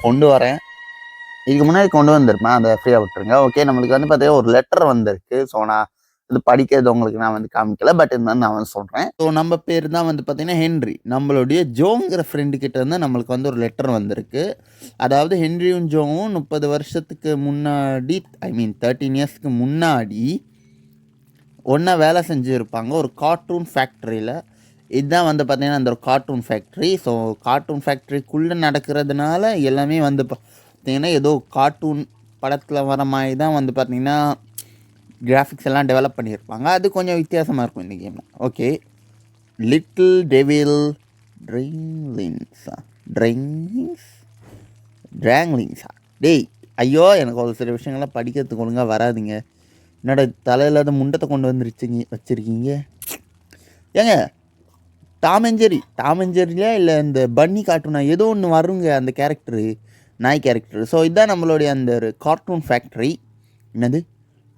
கொண்டு வரேன். இதுக்கு முன்னாடி கொண்டு வந்திருப்பேன். அதை ஃப்ரீயாக விட்டுருங்க. ஓகே, நம்மளுக்கு வந்து பார்த்தீங்கன்னா ஒரு லெட்டர் வந்திருக்கு. ஸோ நான் இது படிக்கிறது உங்களுக்கு நான் வந்து காமிக்கல. பட் இருந்தாலும் நான் வந்து சொல்கிறேன். ஸோ நம்ம பேர் தான் வந்து பார்த்தீங்கன்னா ஹென்றி. நம்மளுடைய ஜோங்கிற ஃப்ரெண்டு கிட்ட இருந்து நம்மளுக்கு வந்து ஒரு லெட்டர் வந்திருக்கு. அதாவது ஹென்ரியும் ஜோவும் 30 வருஷத்துக்கு முன்னாடி, ஐ மீன் 13 இயர்ஸ்க்கு முன்னாடி ஒன்றா வேலை செஞ்சுருப்பாங்க ஒரு கார்ட்டூன் ஃபேக்ட்ரியில். இதுதான் வந்து பார்த்தீங்கன்னா அந்த ஒரு கார்ட்டூன் ஃபேக்ட்ரி. ஸோ கார்ட்டூன் ஃபேக்ட்ரிக்குள்ளே நடக்கிறதுனால எல்லாமே வந்து பார்த்தீங்கன்னா ஏதோ கார்ட்டூன் படத்தில் வர மாதிரி தான் வந்து பார்த்தீங்கன்னா கிராஃபிக்ஸ் எல்லாம் டெவலப் பண்ணியிருப்பாங்க. அது கொஞ்சம் வித்தியாசமாக இருக்கும் இந்த கேமில். ஓகே, லிட்டில் டெவில் ட்ராங்லிங்ஸா டேய், ஐயோ எனக்கு ஒரு சில விஷயங்கள்லாம் படிக்கிறதுக்கு ஒழுங்காக வராதுங்க. என்னோட தலையில்லாத முண்டத்தை கொண்டு வச்சுருக்கீங்க ஏங்க. டாம் அண்ட் ஜெர்ரியா இல்லை இந்த பன்னி கார்ட்டூனா ஏதோ ஒன்று வருங்க அந்த கேரக்டரு, நாய் கேரக்டர். ஸோ இதுதான் நம்மளுடைய அந்த ஒரு கார்ட்டூன் ஃபேக்ட்ரி. என்னது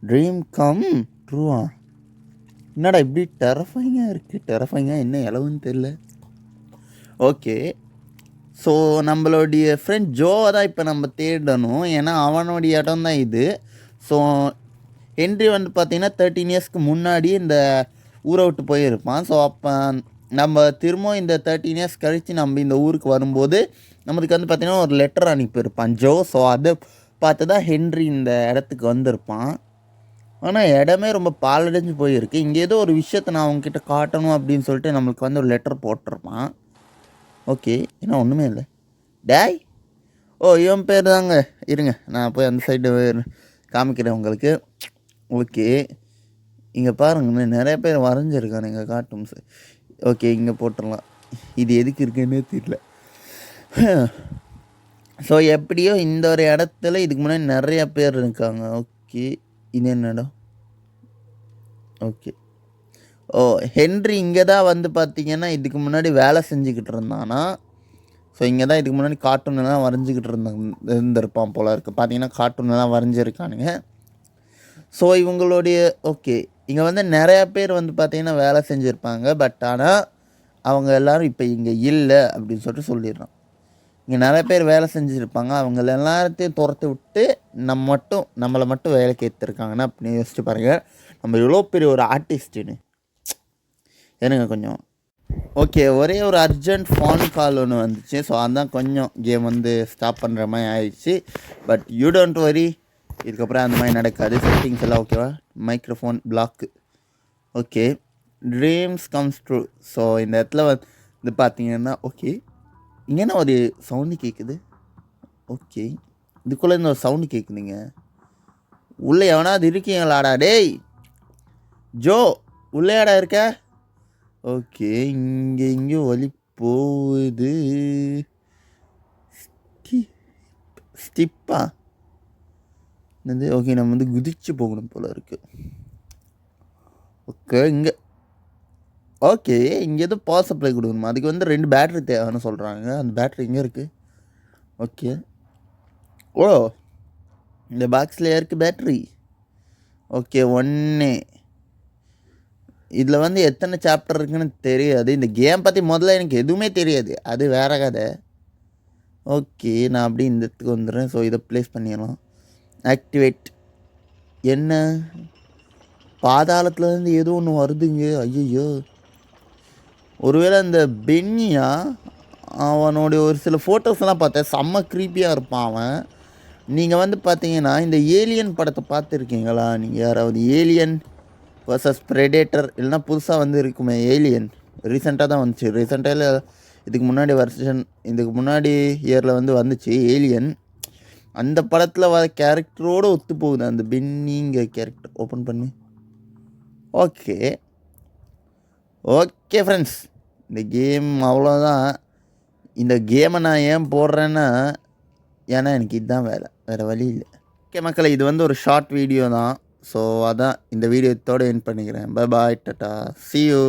ட்ரீம் கம் ட்ரூவா? என்னடா இப்படி டெரஃபைங்காக இருக்குது? டெரஃபைங்காக என்ன இலவுன்னு தெரில. ஓகே, ஸோ நம்மளுடைய ஃப்ரெண்ட் ஜோவை தான் இப்போ நம்ம தேடணும். ஏன்னா அவனுடைய இடம் தான் இது. ஸோ ஹென்றி வந்து பார்த்திங்கன்னா 13 இயர்ஸ்க்கு முன்னாடி இந்த ஊரை விட்டு போயிருப்பான். ஸோ அப்போ நம்ம திரும்ப இந்த 13 இயர்ஸ் கழித்து நம்ம இந்த ஊருக்கு வரும்போது நம்மளுக்கு வந்து பார்த்திங்கன்னா ஒரு லெட்டர் அனுப்பியிருப்பான் ஜோ. ஸோ அதை பார்த்து தான் ஹென்றி இந்த இடத்துக்கு வந்திருப்பான். ஆனால் இடமே ரொம்ப பாலடைஞ்சு போயிருக்கு. இங்கே ஏதோ ஒரு விஷயத்தை நான் அவங்கக்கிட்ட காட்டணும் அப்படின்னு சொல்லிட்டு நம்மளுக்கு வந்து ஒரு லெட்டர் போட்டிருப்பான். ஓகே, ஏன்னா ஒன்றுமே இல்லை. டேய், ஓ இவன் பேர் தாங்க. இருங்க நான் போய் அந்த சைடு காமிக்கிறேன் உங்களுக்கு. ஓகே, இங்கே பாருங்க நிறைய பேர் வரைஞ்சிருக்கானுங்க கார்ட்டூன்ஸு. ஓகே, இங்கே போட்டுடலாம். இது எதுக்கு இருக்குன்னே தெரியல. ஸோ எப்படியோ இந்த ஒரு இடத்துல இதுக்கு முன்னாடி நிறைய பேர் இருக்காங்க. ஓகே, இது என்ன இடம்? ஓகே, ஓ ஹென்றி இங்கே தான் வந்து பார்த்திங்கன்னா இதுக்கு முன்னாடி வேலை செஞ்சுக்கிட்டு இருந்தானா. ஸோ இங்கே தான் இதுக்கு முன்னாடி கார்ட்டூன்லாம் வரைஞ்சிக்கிட்டு இருந்திருப்பான் போல இருக்குது. பார்த்தீங்கன்னா கார்ட்டூன்லாம் வரைஞ்சிருக்கானுங்க. ஸோ இவங்களுடைய ஓகே, இங்கே வந்து நிறையா பேர் வந்து பார்த்திங்கன்னா வேலை செஞ்சுருப்பாங்க. பட் ஆனால் அவங்க எல்லோரும் இப்போ இங்கே இல்லை அப்படின்னு சொல்லிட்டு சொல்லிடுறோம். இங்கே நிறைய பேர் வேலை செஞ்சுருப்பாங்க. அவங்க எல்லாத்தையும் துரத்து விட்டு நம்மளை மட்டும் வேலைக்கு ஏற்றுருக்காங்கன்னா அப்படின்னு யோசிச்சு பாருங்கள். நம்ம எவ்வளோ பெரிய ஒரு ஆர்டிஸ்ட்டுன்னு. ஏனுங்க கொஞ்சம் ஓகே, ஒரே ஒரு அர்ஜென்ட் ஃபோன் கால் ஒன்று வந்துச்சு. ஸோ அதான் கொஞ்சம் கேம் வந்து ஸ்டாப் பண்ணுற மாதிரி ஆயிடுச்சு. பட் யூ டோன்ட் வரி, இதுக்கப்புறம் அந்த மாதிரி நடக்காது. செட்டிங்ஸ் எல்லாம் ஓகேவா? Microphone black. Okay, dreams comes true. So இந்த இடத்துல வந்து பார்த்தீங்கன்னா ஓகே, இங்கேனா ஒரு சவுண்டு கேட்குது. ஓகே, இதுக்குள்ளே இந்த ஒரு சவுண்டு கேட்குதுங்க. உள்ளே எவனாவது இருக்கீங்களாடா? டேய் ஜோ, உள்ளேடா இருக்க? ஓகே, இங்கே வழி போகுது. ஸ்டிப்பா என்னது? ஓகே, நம்ம வந்து குதிச்சு போகணும் போல இருக்குது. ஓகே, இங்கே ஓகே, இங்கே எதுவும் பவர் சப்ளை கொடுக்கணுமா? அதுக்கு வந்து 2 பேட்ரி தேவைன்னு சொல்கிறாங்க. அந்த பேட்ரி எங்கே இருக்குது? ஓகே, ஓ இந்த பாக்ஸில் இருக்குது பேட்ரி. ஓகே, 1 இதில் வந்து எத்தனை சாப்டர் இருக்குன்னு தெரியாது. இந்த கேம் பற்றி முதல்ல எனக்கு எதுவுமே தெரியாது, அது வேறு கதை. ஓகே, நான் அப்படி இந்த இடத்துக்கு வந்துடுறேன். ஸோ இதை ப்ளேஸ் பண்ணிடலாம். ஆக்டிவேட். என்ன பாதாளத்துலேருந்து ஏதோ ஒன்று வருதுங்க. ஐயோ, ஒருவேளை அந்த பென்னியா? அவனுடைய ஒரு சில ஃபோட்டோஸ்லாம் பார்த்தேன், செம்ம க்ரீப்பியாக இருப்பான் அவன். நீங்கள் வந்து பார்த்தீங்கன்னா இந்த ஏலியன் படத்தை பார்த்துருக்கீங்களா நீங்கள் யாராவது? ஏலியன் வர்சஸ் ப்ரெடேட்டர் இல்லைனா புதுசாக வந்து இருக்குமே ஏலியன், ரீசெண்டாக தான் வந்துச்சு. ரீசெண்டாக இதுக்கு முன்னாடி இயரில் வந்து வந்துச்சு ஏலியன். அந்த படத்தில் வர கேரக்டரோடு ஒத்து போகுது அந்த பென்னிங்கிற கேரக்டர். ஓப்பன் பண்ணி ஓகே ஃப்ரெண்ட்ஸ், இந்த கேம் அவ்வளோதான். இந்த கேமை நான் ஏன் போடுறேன்னா, ஏன்னா எனக்கு இதுதான் வேறு வழி இல்லை. ஓகே மக்களை, இது வந்து ஒரு ஷார்ட் வீடியோ தான். ஸோ அதான் இந்த வீடியோத்தோடு எண்ட் பண்ணிக்கிறேன். Bye bye, tata, see you.